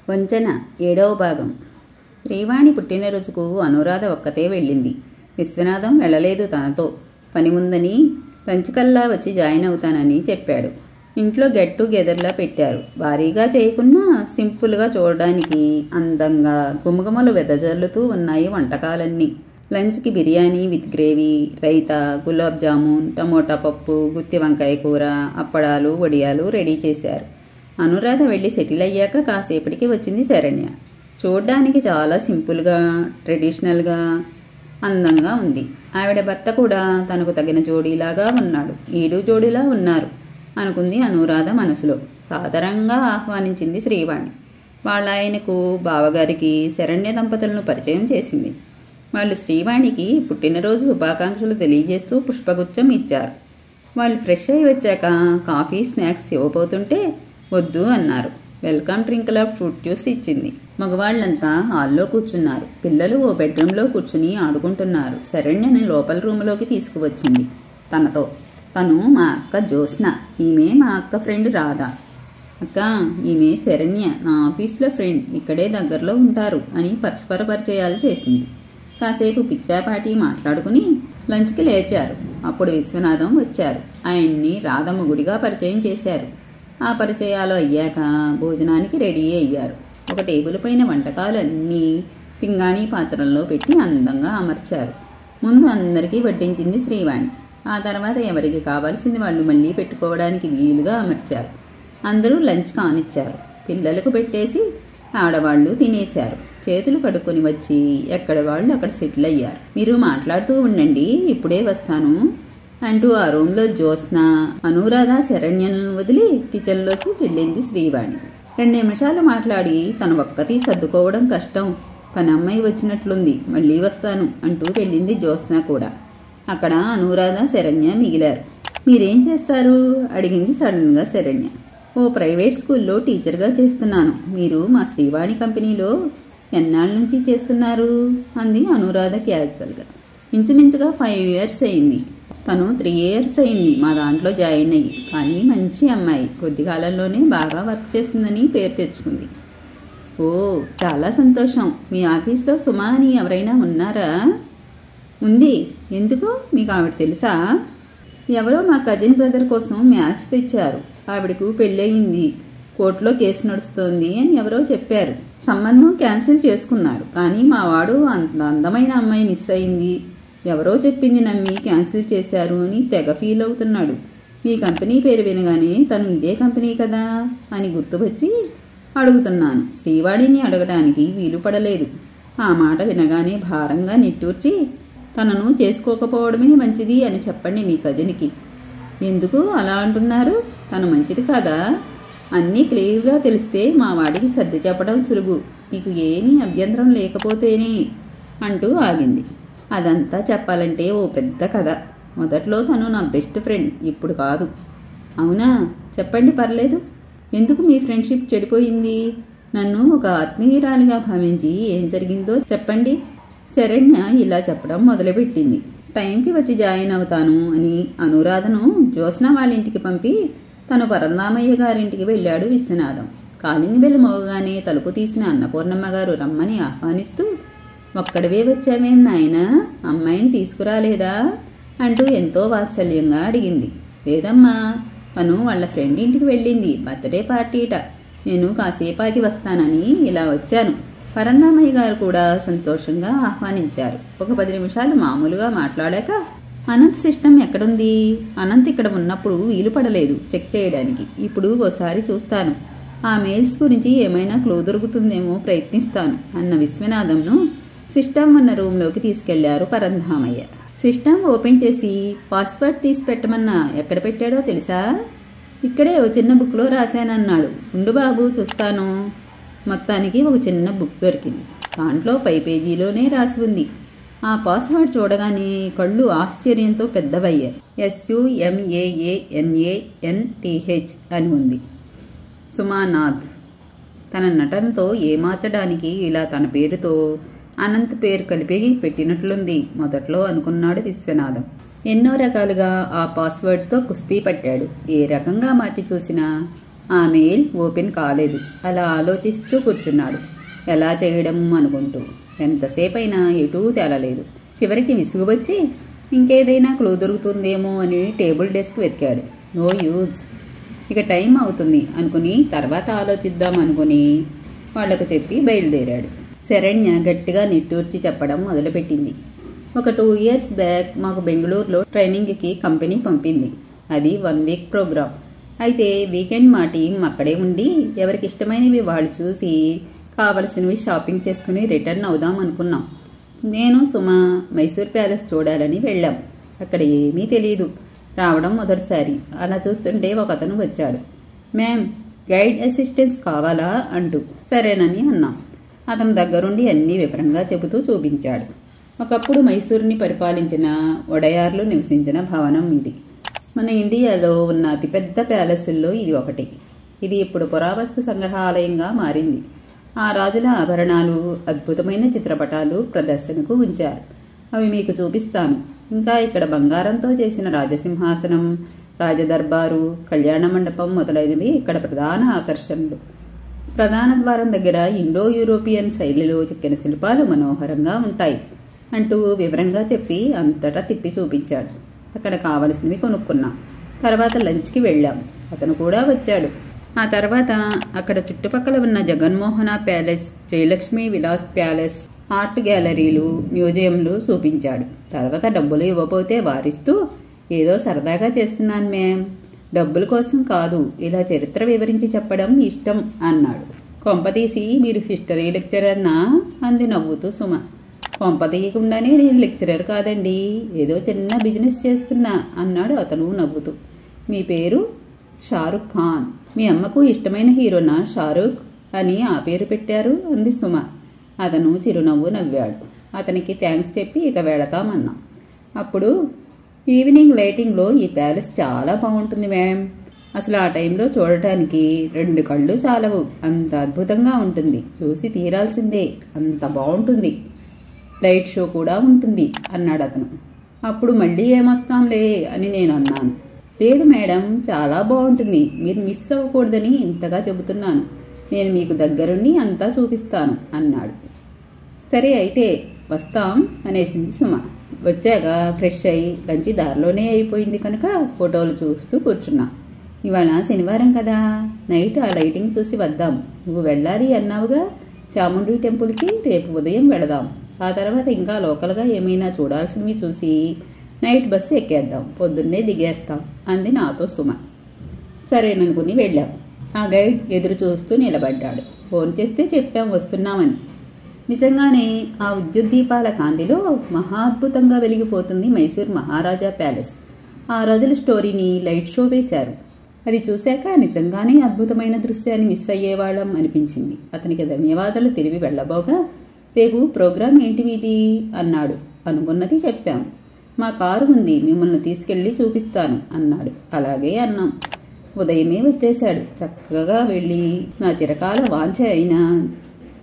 వంచన 7వ భాగం. శ్రీవాణి పుట్టినరోజుకు అనురాధ ఒక్కతే వెళ్ళింది. విశ్వనాథం వెళ్ళలేదు. తనతో పని ఉందని లంచ్ కల్లా వచ్చి జాయిన్ అవుతానని చెప్పాడు. ఇంట్లో గెట్ టుగెదర్లా పెట్టారు. భారీగా చేయకున్నా సింపుల్గా చూడడానికి అందంగా గుమగుమలు వెదజల్లుతూ ఉన్నాయి వంటకాలన్నీ. లంచ్కి biryani with gravy, raita, gulab jamun, tomato పప్పు, గుత్తి వంకాయ కూర, అప్పడాలు, వడియాలు రెడీ చేశారు. అనురాధ వెళ్ళి సెటిల్ అయ్యాక కాసేపటికి వచ్చింది శరణ్య. చూడ్డానికి చాలా సింపుల్గా, ట్రెడిషనల్గా, అందంగా ఉంది. ఆవిడ భర్త కూడా తనకు తగిన జోడీలాగా ఉన్నాడు. ఈడు జోడీలా ఉన్నారు అనుకుంది అనురాధ మనసులో. సాదరంగా ఆహ్వానించింది శ్రీవాణి. వాళ్ళ ఆయనకు, బావగారికి శరణ్య దంపతులను పరిచయం చేసింది. వాళ్ళు శ్రీవాణికి పుట్టినరోజు శుభాకాంక్షలు తెలియజేస్తూ పుష్పగుచ్చం ఇచ్చారు. వాళ్ళు ఫ్రెష్ అయి వచ్చాక కాఫీ, స్నాక్స్ ఇవ్వబోతుంటే వద్దు అన్నారు. వెల్కమ్ డ్రింక్లా ఫ్రూట్ జ్యూస్ ఇచ్చింది. మగవాళ్లంతా హాల్లో కూర్చున్నారు. పిల్లలు ఓ బెడ్రూమ్లో కూర్చుని ఆడుకుంటున్నారు. శరణ్యని లోపల రూమ్లోకి తీసుకువచ్చింది తనతో. తను మా అక్క జ్యోత్స్న, ఈమె మా అక్క ఫ్రెండ్ రాధ. అక్క, ఈమె శరణ్య, నా ఆఫీస్లో ఫ్రెండ్, ఇక్కడే దగ్గరలో ఉంటారు అని పరస్పర పరిచయాలు చేసింది. కాసేపు పిచ్చాపాటి మాట్లాడుకుని లంచ్కి లేచారు. అప్పుడు విశ్వనాథం వచ్చారు. ఆయన్ని రాధమ్మ గుడిగా పరిచయం చేశారు. ఆ పరిచయాలు అయ్యాక భోజనానికి రెడీ అయ్యారు. ఒక టేబుల్ పైన వంటకాలు అన్నీ పింగాణీ పాత్రల్లో పెట్టి అందంగా అమర్చారు. ముందు అందరికీ వడ్డించింది శ్రీవాణి. ఆ తర్వాత ఎవరికి కావాల్సింది వాళ్ళు మళ్ళీ పెట్టుకోవడానికి వీలుగా అమర్చారు. అందరూ లంచ్ కానిచ్చారు. పిల్లలకు పెట్టేసి ఆడవాళ్లు తినేశారు. చేతులు కడుక్కొని వచ్చి ఎక్కడ వాళ్ళు అక్కడ సెటిల్ అయ్యారు. మీరు మాట్లాడుతూ ఉండండి, ఇప్పుడే వస్తాను అంటూ ఆ రూమ్లో జ్యోత్స్న, అనురాధ, శరణ్యను వదిలి కిచెన్లోకి వెళ్ళింది శ్రీవాణి. 2 నిమిషాలు మాట్లాడి తను ఒక్కతి సర్దుకోవడం కష్టం, పని అమ్మాయి వచ్చినట్లుంది, మళ్ళీ వస్తాను అంటూ వెళ్ళింది జ్యోత్స్న కూడా. అక్కడ అనురాధ, శరణ్య మిగిలారు. మీరేం చేస్తారు అడిగింది సడన్గా శరణ్య. ఓ ప్రైవేట్ స్కూల్లో టీచర్గా చేస్తున్నాను. మీరు మా శ్రీవాణి కంపెనీలో ఎన్నాళ్ళ నుంచి చేస్తున్నారు అంది అనురాధ క్యాజువల్గా. ఇంచుమించుగా 5 years అయింది. తను 3 years అయింది మా దాంట్లో జాయిన్ అయ్యి. కానీ మంచి అమ్మాయి, కొద్ది కాలంలోనే బాగా వర్క్ చేస్తుందని పేరు తెచ్చుకుంది. ఓ, చాలా సంతోషం. మీ ఆఫీస్లో సుమా అని ఎవరైనా ఉన్నారా? ఉంది. ఎందుకు, మీకు ఆవిడ తెలుసా? ఎవరో మా కజిన్ బ్రదర్ కోసం మ్యాచ్ తెచ్చారు. ఆవిడకు పెళ్ళయింది, కోర్టులో కేసు నడుస్తోంది అని ఎవరో చెప్పారు. సంబంధం క్యాన్సిల్ చేసుకున్నారు. కానీ మా వాడు అంత అందమైన అమ్మాయి మిస్ అయింది, ఎవరో చెప్పింది నమ్మి క్యాన్సిల్ చేశారు అని తెగ ఫీల్ అవుతున్నాడు. మీ కంపెనీ పేరు వినగానే తను ఇదే కంపెనీ కదా అని గుర్తువచ్చి అడుగుతున్నాను. శ్రీవాణిని అడగడానికి వీలు పడలేదు. ఆ మాట వినగానే భారంగా నిట్టూర్చి, తనను చేసుకోకపోవడమే మంచిది అని చెప్పండి మీ కజిన్కి. ఎందుకు అలా అంటున్నారు? తను మంచిది కాదా? అన్నీ క్లియర్గా తెలిస్తే మా వాడికి సర్ది చెప్పడం సులువు. నీకు ఏమీ అభ్యంతరం లేకపోతేనే అంటూ ఆగింది. అదంతా చెప్పాలంటే ఓ పెద్ద కథ. మొదట్లో తను నా బెస్ట్ ఫ్రెండ్, ఇప్పుడు కాదు. అవునా? చెప్పండి, పర్లేదు. ఎందుకు మీ ఫ్రెండ్షిప్ చెడిపోయింది? నన్ను ఒక ఆత్మీయురాలిగా భావించి ఏం జరిగిందో చెప్పండి. శరణ్య ఇలా చెప్పడం మొదలుపెట్టింది. టైంకి వచ్చి జాయిన్ అవుతాను అని అనురాధను జ్యోత్స్న వాళ్ళ ఇంటికి పంపి తను పరందామయ్య గారింటికి వెళ్ళాడు విశ్వనాథం. కాలింగ్ బెల్ మోగగానే తలుపు తీసిన అన్నపూర్ణమ్మ గారు రమ్మని ఆహ్వానిస్తూ, ఒక్కడవే వచ్చావేం నాయనా, అమ్మాయిని తీసుకురాలేదా అంటూ ఎంతో వాత్సల్యంగా అడిగింది. లేదమ్మా, తను వాళ్ళ ఫ్రెండ్ ఇంటికి వెళ్ళింది, బర్త్డే పార్టీట. నేను కాసేపాకి వస్తానని ఇలా వచ్చాను. పరందామయ్య గారు కూడా సంతోషంగా ఆహ్వానించారు. ఒక 10 నిమిషాలు మామూలుగా మాట్లాడాక, అనంత్ సిస్టమ్ ఎక్కడుంది? అనంత్ ఇక్కడ ఉన్నప్పుడు వీలు పడలేదు చెక్ చేయడానికి. ఇప్పుడు ఓసారి చూస్తాను. ఆ మెయిల్స్ గురించి ఏమైనా క్లూ దొరుకుతుందేమో ప్రయత్నిస్తాను అన్న విశ్వనాథంను సిస్టమ్ ఉన్న రూమ్లోకి తీసుకెళ్లారు పరంధామయ్య. సిస్టమ్ ఓపెన్ చేసి పాస్వర్డ్ తీసి పెట్టమన్నా ఎక్కడ పెట్టాడో తెలుసా? ఇక్కడే ఓ చిన్న బుక్లో రాశానన్నాడు. ఉండు బాబు, చూస్తాను. మొత్తానికి ఒక చిన్న బుక్ దొరికింది. దాంట్లో పై పేజీలోనే రాసి ఉంది. ఆ పాస్వర్డ్ చూడగానే కళ్ళు ఆశ్చర్యంతో పెద్దవయ్యాయి. SUMAANANTH అని ఉంది. సుమానాథ్. తన నటనతో ఏమార్చడానికి ఇలా తన పేరుతో అనంత్ పేరు కలిపి పెట్టినట్లుంది మొదట్లో అనుకున్నాడు విశ్వనాథం. ఎన్నో రకాలుగా ఆ పాస్వర్డ్తో కుస్తీ పట్టాడు. ఏ రకంగా మార్చి చూసినా ఆ మెయిల్ ఓపెన్ కాలేదు. అలా ఆలోచిస్తూ కూర్చున్నాడు. ఎలా చేయడం అనుకుంటూ ఎంతసేపు అయినా ఎటూ తేలలేదు. చివరికి విసుగు వచ్చి ఇంకేదైనా క్లూ దొరుకుతుందేమో అని టేబుల్ డెస్క్ వెతికాడు. నో యూజ్, ఇక టైం అవుతుంది అనుకుని తర్వాత ఆలోచిద్దాం అనుకుని వాళ్లకు చెప్పి బయలుదేరాడు. శరణ్య గట్టిగా నిట్టూర్చి చెప్పడం మొదలుపెట్టింది. ఒక 2 years బ్యాక్ మాకు బెంగళూరులో ట్రైనింగ్కి కంపెనీ పంపింది. అది 1 week ప్రోగ్రామ్. అయితే వీకెండ్ మా టీం అక్కడే ఉండి ఎవరికి ఇష్టమైనవి వాళ్ళు చూసి కావలసినవి షాపింగ్ చేసుకుని రిటర్న్ అవుదాం అనుకున్నాం. నేను సుమ మైసూర్ ప్యాలెస్ చూడాలని వెళ్ళాం. అక్కడ ఏమీ తెలియదు. రావడం మొదటిసారి. అలా చూస్తుంటే ఒక అతను వచ్చాడు. మ్యామ్, గైడ్ అసిస్టెన్స్ కావాలా అంటూ సరేనని అన్నాం. అతని దగ్గరుండి అన్నీ వివరంగా చెబుతూ చూపించాడు. ఒకప్పుడు మైసూరుని పరిపాలించిన ఒడయార్లు నివసించిన భవనం ఇది. మన ఇండియాలో ఉన్న అతిపెద్ద ప్యాలెస్ల్లో ఇది ఒకటి. ఇది ఇప్పుడు పురావస్తు సంగ్రహాలయంగా మారింది. ఆ రాజుల ఆభరణాలు, అద్భుతమైన చిత్రపటాలు ప్రదర్శనకు ఉంచారు. అవి మీకు చూపిస్తాను. ఇంకా ఇక్కడ బంగారంతో చేసిన రాజసింహాసనం, రాజదర్బారు, కళ్యాణ మండపం మొదలైనవి ఇక్కడ ప్రధాన ఆకర్షణలు. ప్రధాన ద్వారం దగ్గర ఇండో యూరోపియన్ శైలిలో చెక్కిన శిల్పాలు మనోహరంగా ఉంటాయి అంటూ వివరంగా చెప్పి అంతటా తిప్పి చూపించాడు. అక్కడ కావలసినవి కొనుక్కున్నాం. తర్వాత లంచ్కి వెళ్ళాం. అతను కూడా వచ్చాడు. ఆ తర్వాత అక్కడ చుట్టుపక్కల ఉన్న Jaganmohana palace, Jayalakshmi Vilas palace, art గ్యాలరీలు, మ్యూజియంలు చూపించాడు. తర్వాత డబ్బులు ఇవ్వబోతే వారిస్తూ ఏదో సరదాగా చేస్తున్నాను మ్యామ్, డబ్బుల కోసం కాదు, ఇలా చరిత్ర వివరించి చెప్పడం ఇష్టం అన్నాడు. కొంపతీసి మీరు హిస్టరీ లెక్చరర్నా అంది నవ్వుతూ సుమ. కొంపతీయకుండానే నేను లెక్చరర్ కాదండి, ఏదో చిన్న బిజినెస్ చేస్తున్నా అన్నాడు అతను నవ్వుతూ. మీ పేరు? షారుఖ్ ఖాన్. మీ అమ్మకు ఇష్టమైన హీరోనా షారుఖ్ అని ఆ పేరు పెట్టారు అంది సుమ. అతను చిరునవ్వు నవ్వాడు. అతనికి థ్యాంక్స్ చెప్పి ఇక వెళతామన్నాం. అప్పుడు ఈవినింగ్ లైటింగ్లో ఈ ప్యాలెస్ చాలా బాగుంటుంది మ్యామ్. అసలు ఆ టైంలో చూడటానికి 2 కళ్ళు చాలవు, అంత అద్భుతంగా ఉంటుంది. చూసి తీరాల్సిందే, అంత బాగుంటుంది. లైట్ షో కూడా ఉంటుంది అన్నాడు అతను. అప్పుడు మళ్ళీ ఏమొస్తాంలే అని నేను అన్నాను. లేదు మేడం, చాలా బాగుంటుంది, మీరు మిస్ అవ్వకూడదని ఇంతగా చెబుతున్నాను. నేను మీకు దగ్గరుండి అంతా చూపిస్తాను అన్నాడు. సరే అయితే వస్తాం అనేసింది సుమ. వచ్చాక ఫ్రెష్ అయ్యి లంచ్ దారిలోనే అయిపోయింది కనుక ఫోటోలు చూస్తూ కూర్చున్నా. ఇవాళ శనివారం కదా, నైట్ ఆ లైటింగ్ చూసి వద్దాం. నువ్వు వెళ్ళాలి అన్నావుగా చాముండి టెంపుల్కి, రేపు ఉదయం వెళదాం. ఆ తర్వాత ఇంకా లోకల్గా ఏమైనా చూడాల్సినవి చూసి నైట్ బస్సు ఎక్కేద్దాం, పొద్దున్నే దిగేస్తాం అంది నాతో సుమ. సరేననుకుని వెళ్ళాం. ఆ గైడ్ ఎదురు చూస్తూ నిలబడ్డాడు. ఫోన్ చేస్తే చెప్పాం వస్తున్నామని. నిజంగానే ఆ విద్యుద్దీపాల కాంతిలో మహా అద్భుతంగా వెలిగిపోతుంది మైసూర్ మహారాజా ప్యాలెస్. ఆ రోజుల స్టోరీని లైట్ షో వేశారు. అది చూశాక నిజంగానే అద్భుతమైన దృశ్యాన్ని మిస్ అయ్యేవాళ్ళం అనిపించింది. అతనికి ధన్యవాదాలు తెలివి వెళ్ళబోగా, రేపు ప్రోగ్రాం ఏంటి మీది అన్నాడు. అనుకున్నది చెప్పాం. మా కారు ఉంది, మిమ్మల్ని తీసుకెళ్ళి చూపిస్తాను అన్నాడు. అలాగే అన్నాం. ఉదయమే వచ్చేశాడు. చక్కగా వెళ్ళి నా చిరకాల వాంఛ అయిన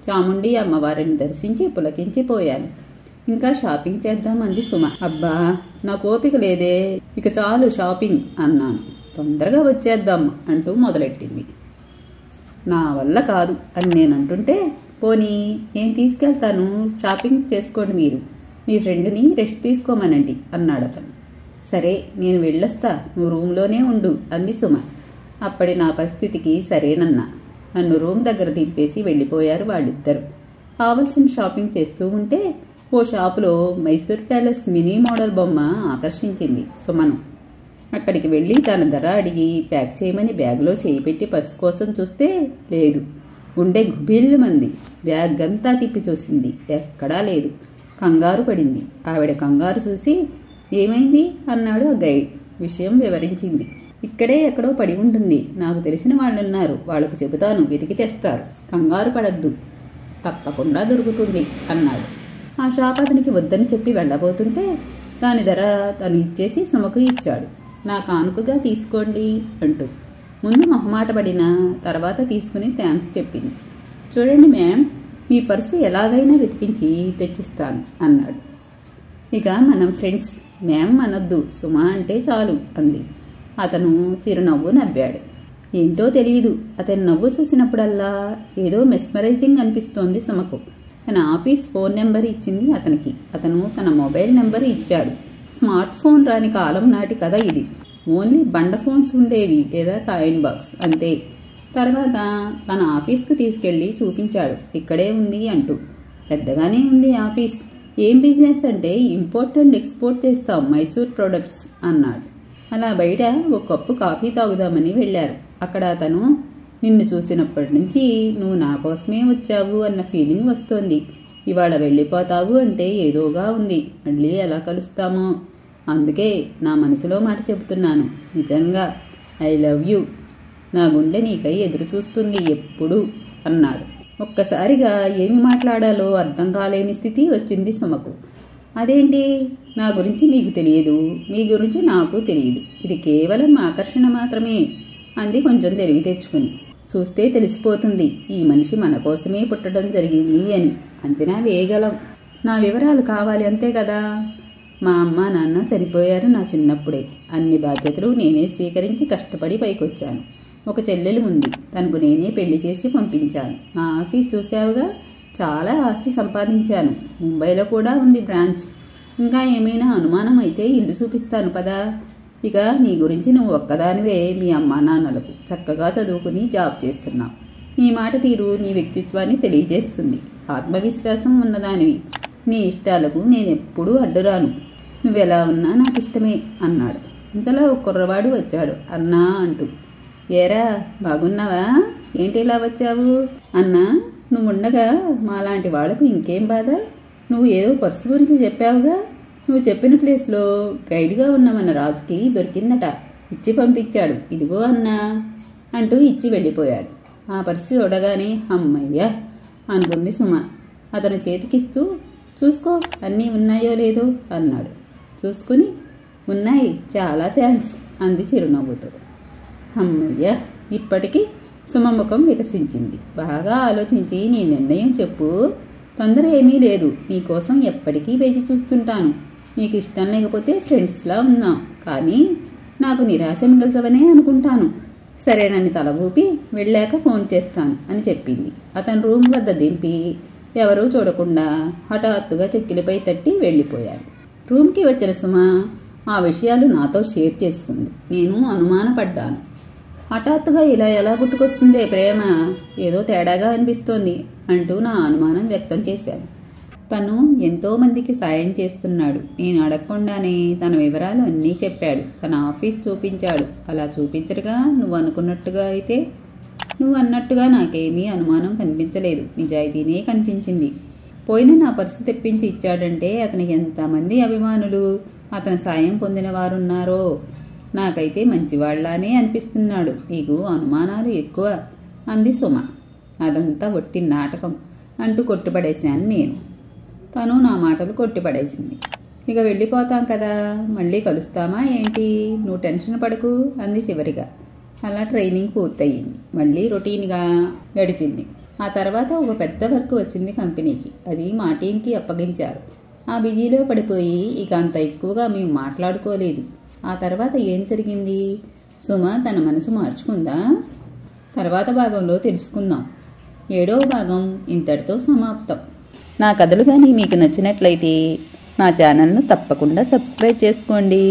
చాముండి అమ్మవారిని దర్శించి పులకించిపోయాను. ఇంకా షాపింగ్ చేద్దాం అంది సుమ. అబ్బా, నాకు ఓపిక లేదే, ఇక చాలు షాపింగ్ అన్నాను. తొందరగా వచ్చేద్దాం అంటూ మొదలెట్టింది. నా వల్ల కాదు అని నేను అంటుంటే, పోనీ నేను తీసుకెళ్తాను, షాపింగ్ చేసుకోండి, మీరు మీ ఫ్రెండ్ని రెస్ట్ తీసుకోమనండి అన్నాడు అతను. సరే నేను వెళ్ళొస్తా, నువ్వు రూమ్లోనే ఉండు అంది సుమ. అప్పటి నా పరిస్థితికి సరేనన్నా. నన్ను రూమ్ దగ్గర దింపేసి వెళ్ళిపోయారు వాళ్ళిద్దరు. కావలసిన షాపింగ్ చేస్తూ ఉంటే ఓ షాపులో మైసూర్ ప్యాలెస్ మినీ మోడల్ బొమ్మ ఆకర్షించింది సుమను. అక్కడికి వెళ్ళి తన ధర అడిగి ప్యాక్ చేయమని బ్యాగ్లో చేయి పెట్టి పర్సు కోసం చూస్తే లేదు. గుండె గుబిల్లుమంది. బ్యాగ్ అంతా తిప్పి చూసింది, ఎక్కడా లేదు. కంగారు పడింది. ఆవిడ కంగారు చూసి ఏమైంది అన్నాడు ఆ గైడ్. విషయం వివరించింది. ఇక్కడే ఎక్కడో పడి ఉంటుంది, నాకు తెలిసిన వాళ్ళున్నారు, వాళ్ళకు చెబుతాను, వెతికి తెస్తారు, కంగారు పడద్దు, తప్పకుండా దొరుకుతుంది అన్నాడు. ఆ షాప్ అతనికి వద్దని చెప్పి వెళ్ళబోతుంటే దాని ధర తను ఇచ్చేసి సుమకు ఇచ్చాడు. నా కానుకగా తీసుకోండి అంటూ. ముందు మొహమాట పడిన తర్వాత తీసుకుని థ్యాంక్స్ చెప్పింది. చూడండి మ్యామ్, మీ పర్సు ఎలాగైనా వెతికించి తెచ్చిస్తాను అన్నాడు. ఇక మనం ఫ్రెండ్స్, మ్యామ్ అనొద్దు, సుమ అంటే చాలు అంది. అతను చిరునవ్వు నవ్వాడు. ఏంటో తెలియదు, అతని నవ్వు చూసినప్పుడల్లా ఏదో మెస్మరైజింగ్ అనిపిస్తోంది సుమకు. తన ఆఫీస్ ఫోన్ నెంబర్ ఇచ్చింది అతనికి. అతను తన మొబైల్ నెంబర్ ఇచ్చాడు. స్మార్ట్ ఫోన్ రాని కాలం నాటి కథ ఇది. ఓన్లీ బండ ఫోన్స్ ఉండేవి లేదా కాయిన్ బాక్స్ అంతే. తర్వాత తన ఆఫీస్కి తీసుకెళ్లి చూపించాడు. ఇక్కడే ఉంది అంటూ. పెద్దగానే ఉంది ఆఫీస్. ఏం బిజినెస్ అంటే ఇంపోర్ట్ అండ్ ఎక్స్పోర్ట్ చేస్తాం, మైసూర్ ప్రొడక్ట్స్ అన్నాడు. అలా బయట ఒక కప్పు కాఫీ తాగుదామని వెళ్ళారు. అక్కడ అతను, నిన్ను చూసినప్పటి నుంచి నువ్వు నా కోసమే వచ్చావు అన్న ఫీలింగ్ వస్తోంది. ఇవాళ వెళ్ళిపోతావు అంటే ఏదోగా ఉంది. మళ్ళీ ఎలా కలుస్తామో. అందుకే నా మనసులో మాట చెబుతున్నాను. నిజంగా ఐ లవ్ యూ. నా గుండె నీకై ఎదురు చూస్తుంది ఎప్పుడు అన్నాడు. ఒక్కసారిగా ఏమి మాట్లాడాలో అర్థం కాలేని స్థితి వచ్చింది సుమకు. అదేంటి, నా గురించి నీకు తెలియదు, మీ గురించి నాకు తెలియదు, ఇది కేవలం ఆకర్షణ మాత్రమే అంది కొంచెం తెలివి తెచ్చుకుని. చూస్తే తెలిసిపోతుంది ఈ మనిషి మన కోసమే పుట్టడం జరిగింది అని. అంచనా వేయగలం. నా వివరాలు కావాలి అంతే కదా. మా అమ్మ నాన్న చనిపోయారు నా చిన్నప్పుడే. అన్ని బాధ్యతలు నేనే స్వీకరించి కష్టపడి పైకొచ్చాను. ఒక చెల్లెలు ఉంది, తనకు నేనే పెళ్లి చేసి పంపించాను. మా ఆఫీస్ చూసావుగా, చాలా ఆస్తి సంపాదించాను. ముంబైలో కూడా ఉంది బ్రాంచ్. ఇంకా ఏమైనా అనుమానం అయితే ఇల్లు చూపిస్తాను పదా. ఇక నీ గురించి నువ్వు ఒక్కదానివే మీ అమ్మా నాన్నలకు చక్కగా చదువుకుని జాబ్ చేస్తున్నావు. నీ మాట తీరు నీ వ్యక్తిత్వాన్ని తెలియజేస్తుంది. ఆత్మవిశ్వాసం ఉన్నదానివి. నీ ఇష్టాలకు నేనెప్పుడూ అడ్డురాను. నువ్వెలా ఉన్నా నాకు ఇష్టమే అన్నాడు. ఇంతలో ఒక కుర్రవాడు వచ్చాడు. అన్నా అంటూ. ఏరా బాగున్నావా, ఏంటి ఇలా వచ్చావు అన్నా. నువ్వుండగా మాలాంటి వాళ్లకు ఇంకేం బాధ. నువ్వు ఏదో పర్సు గురించి చెప్పావుగా, నువ్వు చెప్పిన ప్లేస్లో గైడ్గా ఉన్న మన రాజుకి దొరికిందట. ఇచ్చి పంపించాడు. ఇదిగో అన్నా అంటూ ఇచ్చి వెళ్ళిపోయాడు. ఆ పర్సు చూడగానే అమ్మయ్యా అనుకుంది సుమ. అతను చేతికిస్తూ, చూసుకో అన్నీ ఉన్నాయో లేదో అన్నాడు. చూసుకుని, ఉన్నాయి, చాలా థ్యాంక్స్ అంది చిరునవ్వుతో. అమ్మయ్య, ఇప్పటికీ సుమ ముఖం వికసించింది. బాగా ఆలోచించి నీ నిర్ణయం చెప్పు. తొందర ఏమీ లేదు. నీకోసం ఎప్పటికీ వేచి చూస్తుంటాను. నీకు ఇష్టం లేకపోతే ఫ్రెండ్స్లా ఉందాం, కానీ నాకు నిరాశ మిగల్చవనే అనుకుంటాను. సరేనని తల ఊపి వెళ్ళాక ఫోన్ చేస్తాను అని చెప్పింది. అతను రూమ్ వద్ద దింపి ఎవరూ చూడకుండా హఠాత్తుగా చెక్కిలిపై తట్టి వెళ్ళిపోయారు. రూమ్కి వచ్చిన సుమ ఆ విషయాలు నాతో షేర్ చేసుకుంది. నేను అనుమానపడ్డాను. హఠాత్తుగా ఇలా ఎలా పుట్టుకొస్తుందే ప్రేమ, ఏదో తేడాగా అనిపిస్తోంది అంటూ నా అనుమానం వ్యక్తం చేశాను. తను ఎంతోమందికి సాయం చేస్తున్నాడు. నేను అడగకుండానే తన వివరాలు అన్నీ చెప్పాడు. తన ఆఫీస్ చూపించాడు. అలా చూపించరుగా నువ్వు అనుకున్నట్టుగా అయితే. నువ్వు అన్నట్టుగా నాకేమీ అనుమానం కనిపించలేదు. నిజాయితీనే కనిపించింది. పోయిన నా పర్సు తెప్పించి ఇచ్చాడంటే అతనికి ఎంతమంది అభిమానులు, అతని సాయం పొందిన వారున్నారో. నాకైతే మంచివాళ్లానే అనిపిస్తున్నాడు. నీకు అనుమానాలు ఎక్కువ అంది సుమ. అదంతా ఒట్టి నాటకం అంటూ కొట్టిపడేశాను నేను. తను నా మాటలు కొట్టిపడేసింది. ఇక వెళ్ళిపోతాం కదా, మళ్ళీ కలుస్తామా ఏంటి, నువ్వు టెన్షన్ పడకు అంది చివరిగా. అలా ట్రైనింగ్ పూర్తయింది. మళ్ళీ రొటీన్గా గడిచింది. ఆ తర్వాత ఒక పెద్ద వర్క్ వచ్చింది కంపెనీకి. అది మా టీంకి అప్పగించారు. ఆ బిజీలో పడిపోయి ఇక అంత ఎక్కువగా మేము మాట్లాడుకోలేదు. ఆ తర్వాత ఏం జరిగింది, సుమ తన మనసు మార్చుకుందా? తర్వాత భాగంలో తెలుసుకుందాం. 7వ భాగం ఇంతటితో సమాప్తం. నా కథలు కానీ మీకు నచ్చినట్లయితే నా ఛానల్ను తప్పకుండా సబ్స్క్రైబ్ చేసుకోండి.